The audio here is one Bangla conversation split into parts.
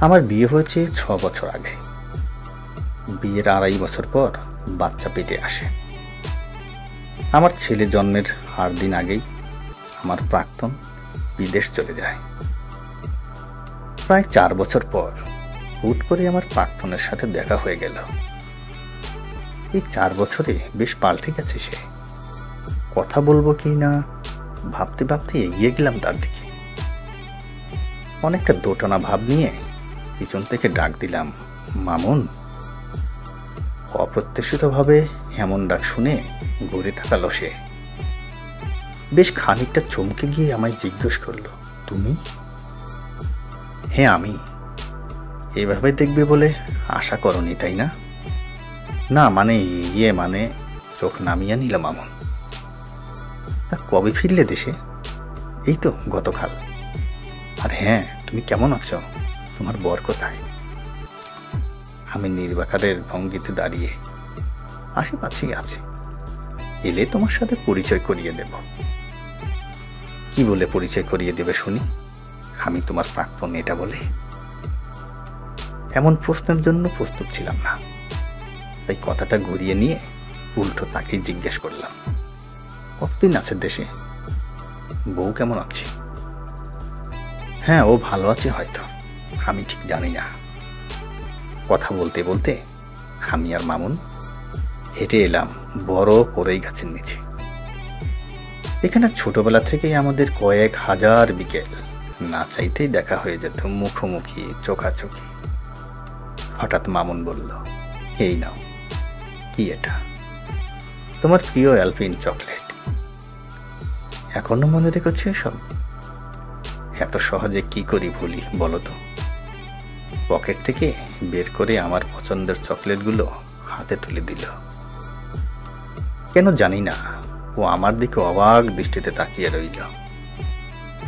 আমার বিয়ে হয়েছে ৬ বছর আগে। বিয়ের ২.৫ বছর পর বাচ্চা পেটে আসে। আমার ছেলে জন্মের ৮ দিন আগেই আমার প্রাক্তন বিদেশ চলে যায়। প্রায় ৪ বছর পর হুট করে আমার প্রাক্তনের সাথে দেখা হয়ে গেল। এই ৪ বছরে বেশ পাল্টে গেছে সে। কথা বলবো কি না ভাবতে ভাবতে এগিয়ে গেলাম তার দিকে। অনেকটা দোটানা ভাব নিয়ে পিছন থেকে ডাক দিলাম, মামুন। অপ্রত্যাশিতভাবে এমন ডাক শুনে ঘুরে তাকালো সে। বেশ খানিকটা চমকে গিয়ে আমায় জিজ্ঞেস করলো, তুমি? হ্যাঁ আমি। এভাবে দেখবে বলে আশা করনি তাই না? না মানে মানে চোখ নামিয়ে নিল মামুন। তা কবে ফিরলে দেশে? এই তো গতকাল। আর হ্যাঁ, তুমি কেমন আছো? তোমার বর কোথায়? আমি নির্বাকারের ভঙ্গিতে দাঁড়িয়ে, আশেপাশেই আছে, এলে তোমার সাথে পরিচয় করিয়ে দেব। কি বলে পরিচয় করিয়ে দেবে শুনি? আমি তোমার প্রাক্তন এটা বলে? এমন প্রশ্নের জন্য প্রস্তুত ছিলাম না, তাই কথাটা ঘুরিয়ে নিয়ে উল্টো তাকেই জিজ্ঞেস করলাম, কতদিন আছে দেশে? বউ কেমন আছে? হ্যাঁ, ও ভালো আছে হয়তো, আমি ঠিক জানি না। কথা বলতে বলতে আমি আর মামুন হেঁটে এলাম বড় করেই গাছের নিচে। এখানে ছোটবেলা থেকেই আমাদের কয়েক হাজার বিকেল না চাইতেই দেখা হয়ে যেত, মুখোমুখি, চোখাচোখি। হঠাৎ মামুন বলল, এই নাও। কি এটা? তোমার প্রিয় অ্যালপিন চকলেট। এখনো মনে রেখেছি এসব? এত সহজে কি করি ভুলি বলো তো? পকেট থেকে বের করে আমার পছন্দের চকলেটগুলো হাতে তুলে দিল। কেন জানি না, ও আমার দিকে অবাক দৃষ্টিতে তাকিয়ে রইল।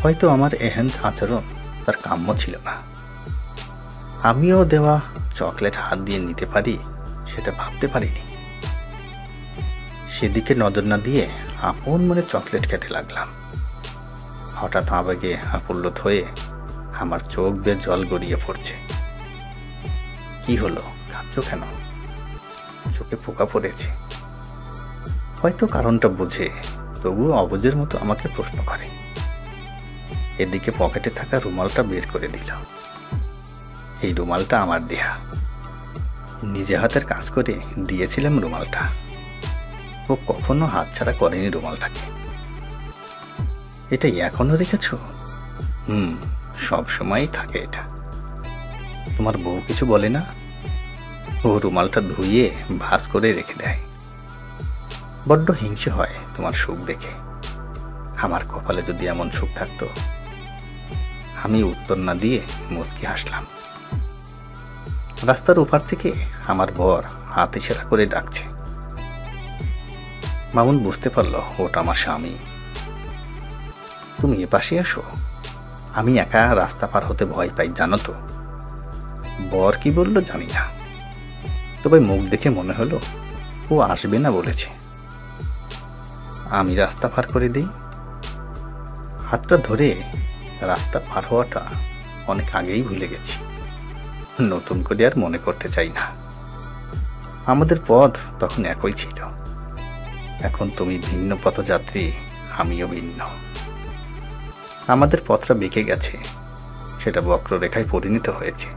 হয়তো আমার এহেন আচরণ তার কাম্য ছিল না। আমিও দেওয়া চকলেট হাত দিয়ে নিতে পারি সেটা ভাবতে পারিনি। সেদিকে নজর না দিয়ে আপন মনে চকলেট খেতে লাগলাম। হঠাৎ আবেগে আপ্লুত হয়ে আমার চোখ বেয়ে জল গড়িয়ে পড়ছে। কি হলো, কাঁদছো কেন? চোখে পোকা পড়েছে। হয়তো কারণটা বুঝে তবুও অবুঝের মতো আমাকে প্রশ্ন করে। এদিকে পকেটে থাকা রুমালটা বের করে দিল। এই রুমালটা আমার দেয়া, নিজে হাতের কাজ করে দিয়েছিলাম রুমালটা। ও কখনো হাতছাড়া করেনি রুমালটাকে। এটা এখনো রেখেছ? সব সময়ই থাকে এটা। তোমার বউ কিছু বলে না? ও রুমালটা ধুইয়ে ভাঁজ করে রেখে দেয়। বড্ড হিংসে হয় তোমার সুখ দেখে। আমার কপালে যদি এমন সুখ থাকতো। আমি উত্তর না দিয়ে মুচকি হাসলাম। রাস্তার ওপার থেকে আমার বর হাত ইশারা করে ডাকছে। মামুন বুঝতে পারলো ওটা আমার স্বামী। তুমি এপাশে আসো, আমি একা রাস্তা পার হতে ভয় পাই জানো তো। বর কি বললো জানি না, তবে মুখ দেখে মনে হলো ও আসবে না বলেছে। আমি রাস্তা পার করে দিই। হাতটা ধরে রাস্তা পার হওয়াটা অনেক আগেই ভুলে গেছি, নতুন করে আর মনে করতে চাই না। আমাদের পথ তখন একই ছিল। এখন তুমি ভিন্ন পথযাত্রী, আমিও ভিন্ন। আমাদের পথটা বেঁকে গেছে, সেটা বক্ররেখায় পরিণত হয়েছে।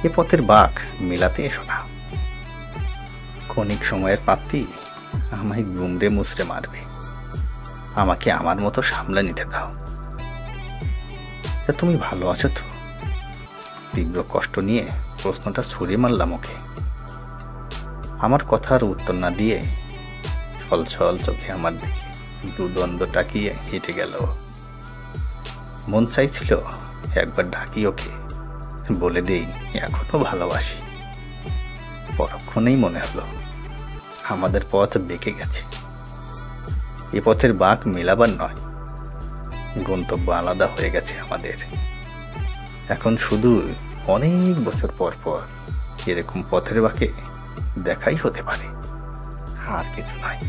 এ পথের বাঁক মেলাতে এসো না। ক্ষণিক সময়ের প্রাপ্তি আমায় গুমড়ে মুচড়ে মারবে। আমাকে আমার মতো সামলে নিতে দাও। তা তুমি ভালো আছো তো? তীব্র কষ্ট নিয়ে প্রশ্নটা ছুড়ে মারলাম ওকে। আমার কথার উত্তর না দিয়ে ছল ছল চোখে আমার দিকে দুদ্বন্দ্ব তাকিয়ে হেঁটে গেল। মন চাইছিল একবার ডাকি ওকে, বলে দেই এখনো ভালোবাসি। পরক্ষণেই মনে হলো আমাদের পথ বেঁকে গেছে। এ পথের বাঁক মেলাবার নয়, গন্তব্য আলাদা হয়ে গেছে আমাদের। এখন শুধু অনেক বছর পর পর এরকম পথের বাঁকে দেখাই হতে পারে, আর কিছু নয়।